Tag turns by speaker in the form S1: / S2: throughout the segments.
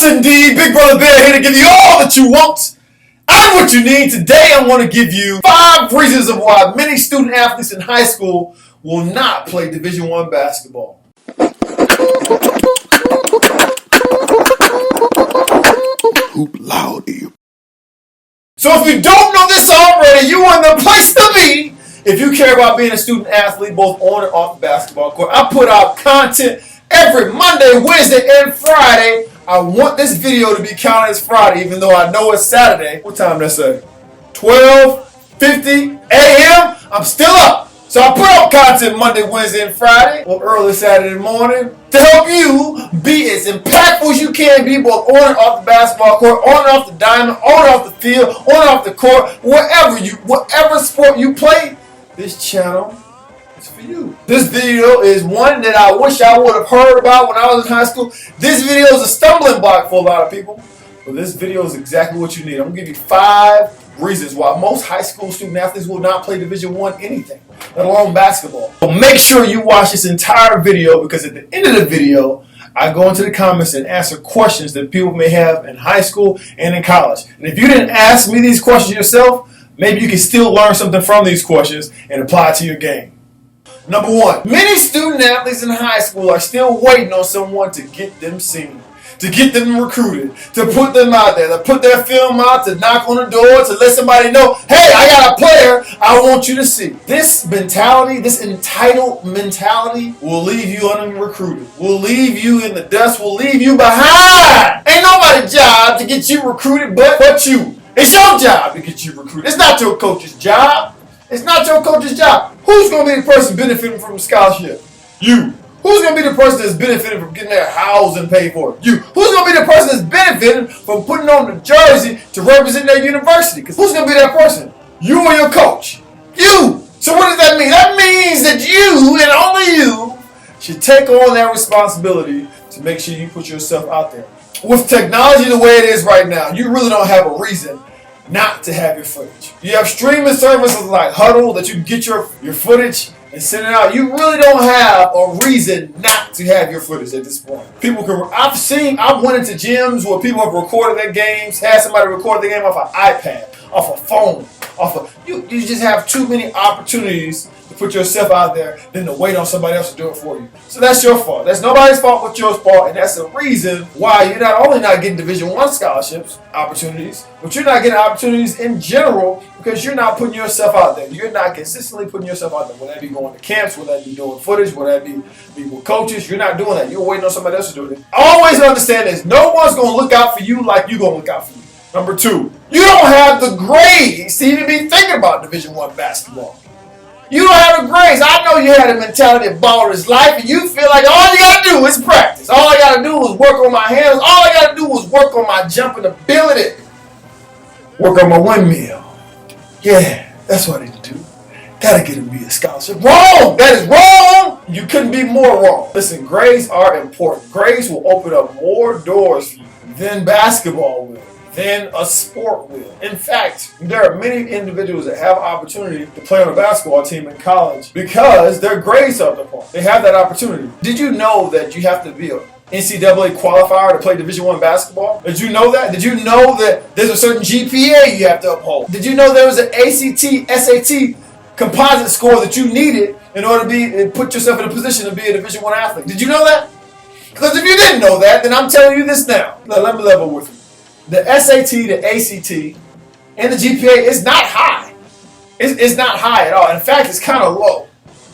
S1: indeed, Big Brother Bear here to give you all that you want and what you need. Today I'm going to give you 5 reasons of why many student athletes in high school will not play Division I basketball.
S2: Hoop loud.
S1: So if you don't know this already, you are in the place to be. If you care about being a student athlete, both on and off the basketball court, I put out content every Monday, Wednesday, and Friday. I want this video to be counted as Friday, even though I know it's Saturday. What time did I say? 12:50 a.m. I'm still up. So I put out content Monday, Wednesday, and Friday, or early Saturday morning, to help you be as impactful as you can be, both on and off the basketball court, on and off the diamond, on and off the field, on and off the court, whatever sport you play. This channel is for you. This video is one that I wish I would have heard about when I was in high school. This video is a stumbling block for a lot of people, but this video is exactly what you need. I'm going to give you 5 reasons why most high school student athletes will not play Division I anything, let alone basketball. So make sure you watch this entire video, because at the end of the video, I go into the comments and answer questions that people may have in high school and in college. And if you didn't ask me these questions yourself, maybe you can still learn something from these questions and apply it to your game. Number 1, many student athletes in high school are still waiting on someone to get them seen, to get them recruited, to put them out there, to put their film out, to knock on the door, to let somebody know, hey, I got a player I want you to see. This mentality, this entitled mentality, will leave you unrecruited, will leave you in the dust, will leave you behind. Ain't nobody's job to get you recruited but you. It's your job to get you recruited. It's not your coach's job. It's not your coach's job. Who's going to be the person benefiting from the scholarship? You. Who's going to be the person that's benefiting from getting their housing paid for? You. Who's going to be the person that's benefiting from putting on the jersey to represent their university? Because who's going to be that person? You or your coach? You. So what does that mean? That means that you, and only you, should take on that responsibility to make sure you put yourself out there. With technology the way it is right now, you really don't have a reason not to have your footage. You have streaming services like Huddle that you can get your footage and send it out. You really don't have a reason not to have your footage at this point. I've went into gyms where people have recorded their games, had somebody record the game off an iPad, off a phone, you just have too many opportunities to put yourself out there than to wait on somebody else to do it for you. So that's your fault. That's nobody's fault but your fault, and that's the reason why you're not only not getting Division I scholarships opportunities, but you're not getting opportunities in general because you're not putting yourself out there. You're not consistently putting yourself out there. Whether that be going to camps, whether that be doing footage, whether that be with coaches, you're not doing that. You're waiting on somebody else to do it. Always understand this. No one's going to look out for you like you're going to look out for you. Number 2, you don't have the grades to even be thinking about Division I basketball. You don't have the grades. I know you had a mentality of baller's life, and you feel like all you got to do is practice. All I got to do is work on my hands. All I got to do is work on my jumping ability. Work on my windmill. Yeah, that's what I need to do. Gotta get me a scholarship. Wrong! That is wrong! You couldn't be more wrong. Listen, grades are important. Grades will open up more doors for you than basketball will, than a sport will. In fact, there are many individuals that have opportunity to play on a basketball team in college because their grades are up to par. They have that opportunity. Did you know that you have to be a NCAA qualifier to play Division I basketball? Did you know that? Did you know that there's a certain GPA you have to uphold? Did you know there was an ACT, SAT composite score that you needed in order to put yourself in a position to be a Division I athlete? Did you know that? Because if you didn't know that, then I'm telling you this now. Let me level with you. The SAT, the ACT, and the GPA is not high. It's not high at all. In fact, it's kind of low,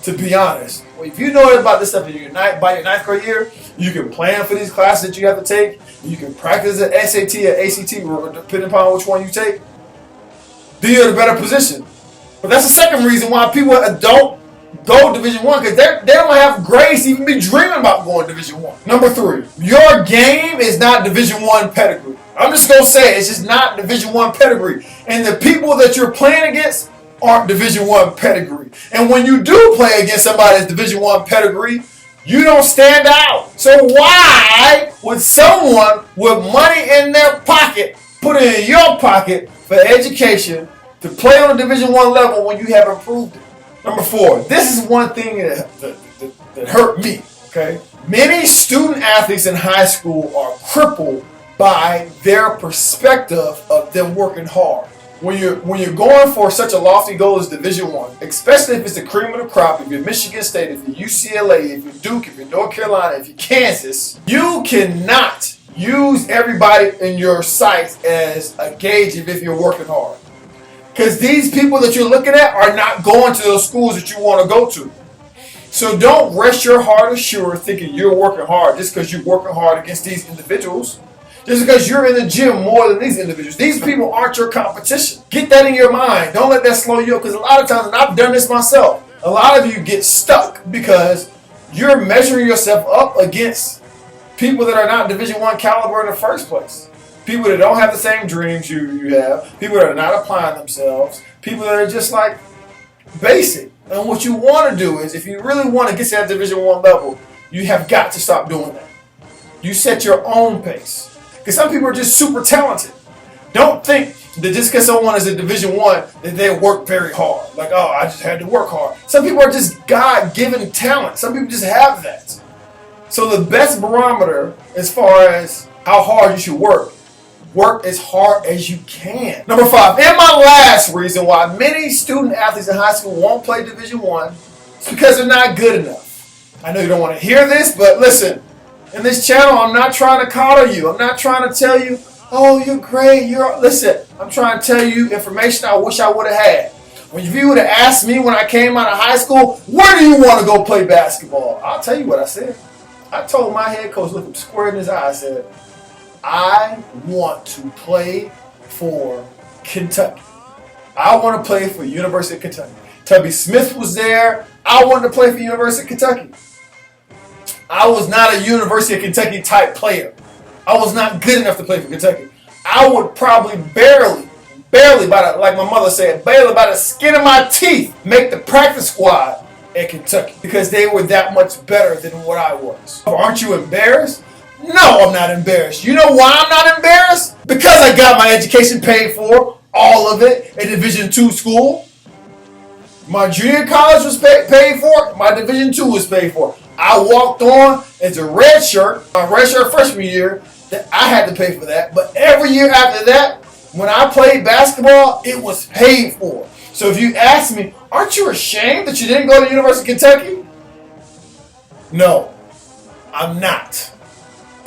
S1: to be honest. Well, if you know about this stuff by your 9th grade year, you can plan for these classes that you have to take. You can practice the SAT or ACT, depending upon which one you take. Then you're in a better position. But that's the second reason why people don't go Division I, because they don't have grades to even be dreaming about going Division I. Number 3, your game is not Division I pedigree. I'm just going to say it's just not Division I pedigree. And the people that you're playing against aren't Division I pedigree. And when you do play against somebody that's Division I pedigree, you don't stand out. So why would someone with money in their pocket put it in your pocket for education to play on a Division I level when you have improved it? Number 4, this is one thing that hurt me, okay? Many student athletes in high school are crippled by their perspective of them working hard. When you're going for such a lofty goal as Division I, especially if it's the cream of the crop, if you're Michigan State, if you're UCLA, if you're Duke, if you're North Carolina, if you're Kansas, you cannot use everybody in your sights as a gauge of if you're working hard. Because these people that you're looking at are not going to those schools that you want to go to. So don't rest your heart assured thinking you're working hard just because you're working hard against these individuals. Just because you're in the gym more than these individuals. These people aren't your competition. Get that in your mind. Don't let that slow you up. Because a lot of times, and I've done this myself, a lot of you get stuck because you're measuring yourself up against people that are not Division I caliber in the first place. People that don't have the same dreams you have. People that are not applying themselves. People that are just like basic. And what you want to do is, if you really want to get to that Division I level, you have got to stop doing that. You set your own pace. Because some people are just super talented. Don't think that just because someone is a Division I that they work very hard. Like, oh, I just had to work hard. Some people are just God-given talent. Some people just have that. So the best barometer as far as how hard you should work as hard as you can. Number 5, and my last reason why many student athletes in high school won't play Division I is because they're not good enough. I know you don't want to hear this, but listen. In this channel, I'm not trying to coddle you. I'm not trying to tell you, oh, you're great. Listen, I'm trying to tell you information I wish I would have had. When you would have asked me when I came out of high school, where do you want to go play basketball? I'll tell you what I said. I told my head coach, look him square in his eye, I said, I want to play for Kentucky. I want to play for University of Kentucky. Tubby Smith was there. I wanted to play for University of Kentucky. I was not a University of Kentucky type player. I was not good enough to play for Kentucky. I would probably barely, like my mother said, barely by the skin of my teeth, make the practice squad at Kentucky because they were that much better than what I was. Aren't you embarrassed? No, I'm not embarrassed. You know why I'm not embarrassed? Because I got my education paid for, all of it, at Division II school. My junior college was paid for. My Division II was paid for. I walked on as a red shirt, my red shirt freshman year, that I had to pay for that. But every year after that, when I played basketball, it was paid for. So if you ask me, aren't you ashamed that you didn't go to the University of Kentucky? No, I'm not.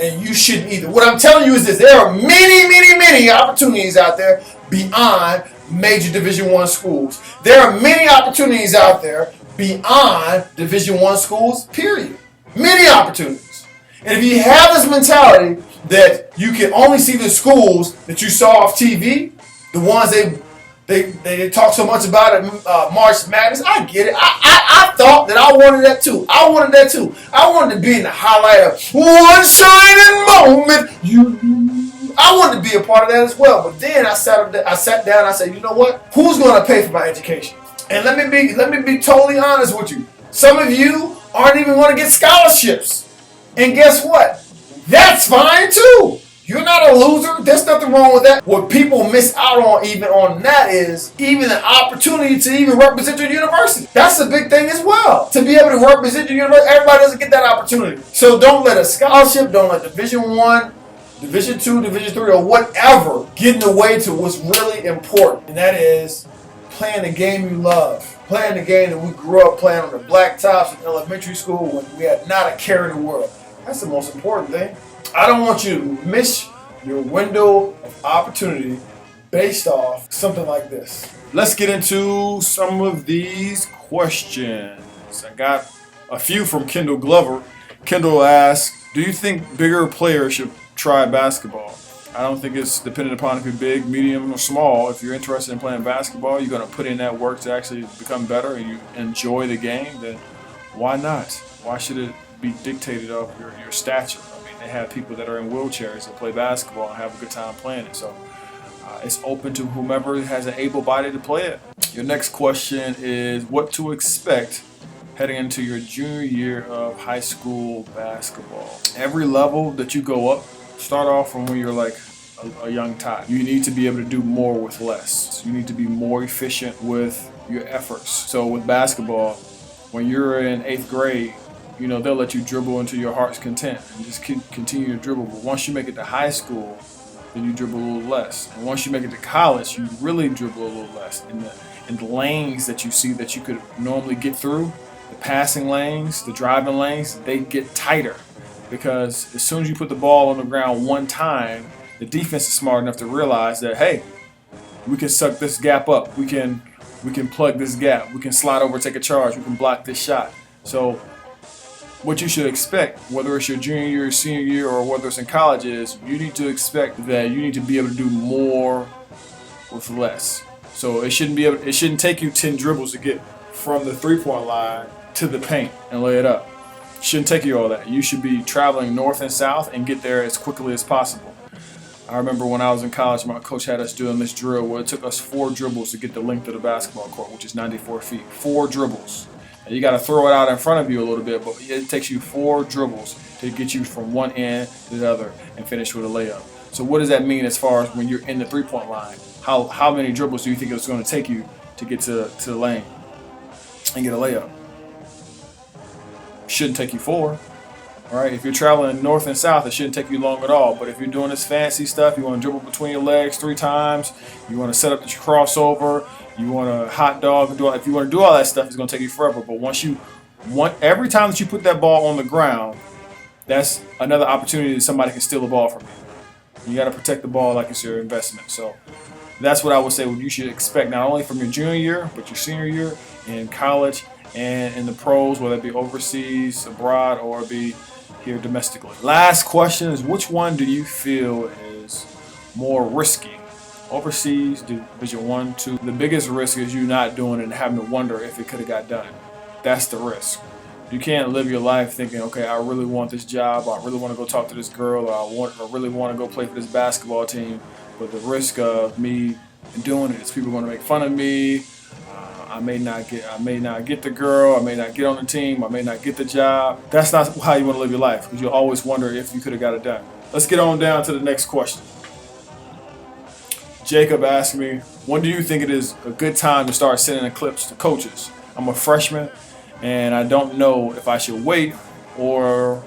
S1: And you shouldn't either. What I'm telling you is this. There are many opportunities out there beyond major Division I schools. There are many opportunities out there beyond Division I schools, period. Many opportunities. And if you have this mentality that you can only see the schools that you saw off TV, the ones they talk so much about at March Madness, I get it. I thought that I wanted that too. I wanted to be in the highlight of one shining moment. I wanted to be a part of that as well. But then I sat down and I said, you know what? Who's going to pay for my education? And let me be totally honest with you. Some of you aren't even going to get scholarships. And guess what? That's fine too. You're not a loser. There's nothing wrong with that. What people miss out on even on that is even the opportunity to even represent your university. That's a big thing as well. To be able to represent your university, everybody doesn't get that opportunity. So don't let a scholarship, don't let Division I, Division II, Division III, or whatever get in the way to what's really important. And that is playing the game you love. Playing the game that we grew up playing on the blacktops in elementary school when we had not a care in the world. That's the most important thing. I don't want you to miss your window of opportunity based off something like this. Let's get into some of these questions. I got a few from Kendall Glover. Kendall asks, do you think bigger players should try basketball? I don't think it's dependent upon if you're big, medium, or small. If you're interested in playing basketball, you're going to put in that work to actually become better and you enjoy the game, then why not? Why should it be dictated off your stature? I mean, they have people that are in wheelchairs that play basketball and have a good time playing it. So it's open to whomever has an able body to play it. Your next question is what to expect heading into your junior year of high school basketball. Every level that you go up, start off from when you're like a young tot. You need to be able to do more with less. You need to be more efficient with your efforts. So with basketball, when you're in 8th grade,
S3: they'll let you dribble into your heart's content and just continue to dribble. But once you make it to high school, then you dribble a little less. And once you make it to college, you really dribble a little less. And the lanes that you see that you could normally get through, the passing lanes, the driving lanes, they get tighter. Because as soon as you put the ball on the ground one time, the defense is smart enough to realize that, hey, we can suck this gap up. We can plug this gap. We can slide over, take a charge. We can block this shot. So what you should expect, whether it's your junior year, senior year, or whether it's in college, is you need to expect that you need to be able to do more with less. So it shouldn't take you 10 dribbles to get from the 3-point line to the paint and lay it up. It shouldn't take you all that. You should be traveling north and south and get there as quickly as possible. I remember when I was in college, my coach had us doing this drill where it took us 4 dribbles to get the length of the basketball court, which is 94 feet. 4 dribbles. And you got to throw it out in front of you a little bit, but it takes you 4 dribbles to get you from one end to the other and finish with a layup. So what does that mean as far as when you're in the 3-point line? How many dribbles do you think it's going to take you to get to the lane and get a layup? Shouldn't take you 4. All right, if you're traveling north and south, it shouldn't take you long at all. But if you're doing this fancy stuff, you want to dribble between your legs 3 times, you want to set up the crossover, you want to hot dog, if you want to do all that stuff, it's going to take you forever. But every time that you put that ball on the ground, that's another opportunity that somebody can steal the ball from you. You got to protect the ball like it's your investment. So that's what I would say you should expect, not only from your junior year, but your senior year in college and in the pros, whether it be overseas, abroad, or it be here domestically. Last question is, which one do you feel is more risky? Overseas, Division 1, 2. The biggest risk is you not doing it and having to wonder if it could have got done. That's the risk. You can't live your life thinking, okay, I really want this job, or I really want to go talk to this girl, or I really want to go play for this basketball team. But the risk of me doing it is people are going to make fun of me. I may not get the girl. I may not get on the team. I may not get the job. That's not how you want to live your life, because you'll always wonder if you could have got it done. Let's get on down to the next question. Jacob asked me, when do you think it is a good time to start sending clips to coaches? I'm a freshman, and I don't know if I should wait or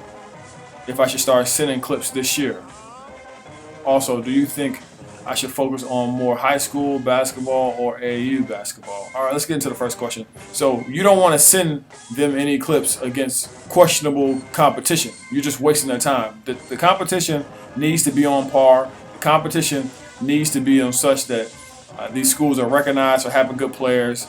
S3: if I should start sending clips this year. Also, do you think I should focus on more high school basketball or AAU basketball? All right, let's get into the first question. So you don't want to send them any clips against questionable competition. You're just wasting their time. The competition needs to be on par. The competition needs to be on such that these schools are recognized for having good players,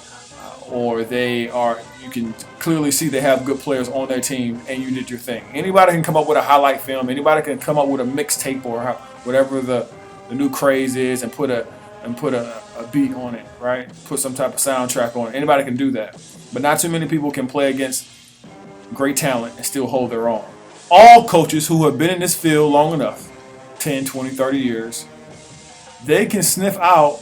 S3: or you can clearly see they have good players on their team, and you did your thing. Anybody can come up with a highlight film. Anybody can come up with a mixtape or whatever the new craze is and put a beat on it, right? Put some type of soundtrack on it. Anybody can do that. But not too many people can play against great talent and still hold their own. All coaches who have been in this field long enough, 10, 20, 30 years, they can sniff out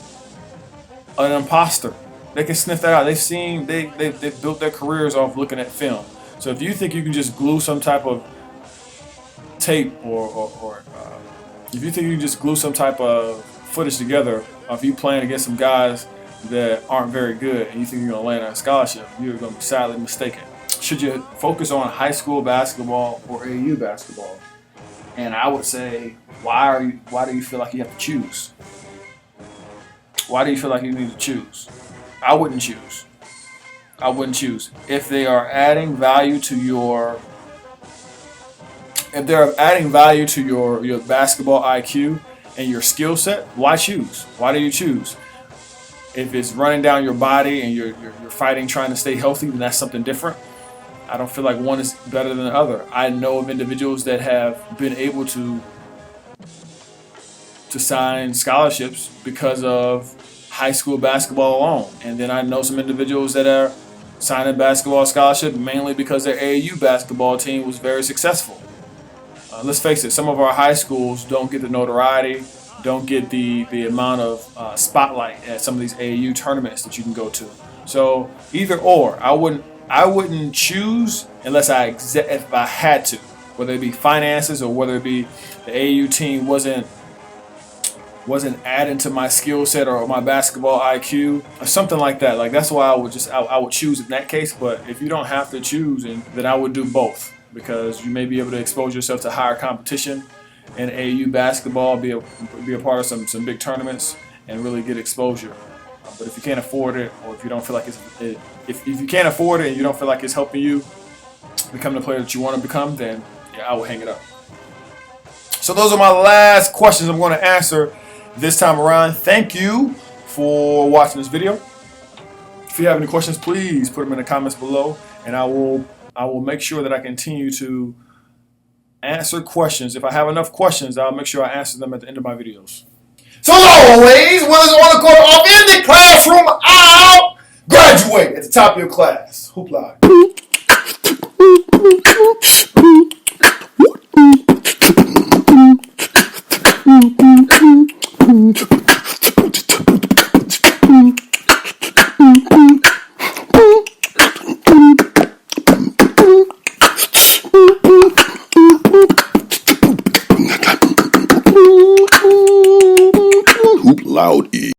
S3: an imposter. They can sniff that out. They've built their careers off looking at film. So if you think you can just glue some type of tape or if you think you can just glue some type of footage together of you playing against some guys that aren't very good and you think you're going to land on a scholarship, you're going to be sadly mistaken. Should you focus on high school basketball or AAU basketball? And I would say, why do you feel like you have to choose? Why do you feel like you need to choose? I wouldn't choose. If they are adding value to your your basketball IQ and your skill set, why choose? Why do you choose? If it's running down your body and you're fighting trying to stay healthy, then that's something different. I don't feel like one is better than the other. I know of individuals that have been able to sign scholarships because of high school basketball alone. And then I know some individuals that are signing basketball scholarship mainly because their AAU basketball team was very successful. Let's face it, some of our high schools don't get the notoriety, don't get the amount of spotlight at some of these AAU tournaments that you can go to. So either or, I wouldn't choose unless if I had to, whether it be finances or whether it be the AAU team wasn't wasn't adding to my skill set or my basketball IQ or something like that. Like that's why I would choose in that case. But if you don't have to choose, then I would do both, because you may be able to expose yourself to higher competition in AAU basketball, be a part of some big tournaments, and really get exposure. But if you can't afford it, or if you don't feel like if you can't afford it and you don't feel like it's helping you become the player that you want to become, then yeah, I will hang it up. So those are my last questions I'm going to answer this time around. Thank you for watching this video. If you have any questions, please put them in the comments below, and I will make sure that I continue to answer questions. If I have enough questions, I'll make sure I answer them at the end of my videos.
S1: So as always, whether it's on the court or in the classroom, I'll graduate at the top of your class. Hoopla.
S2: Hoop loud.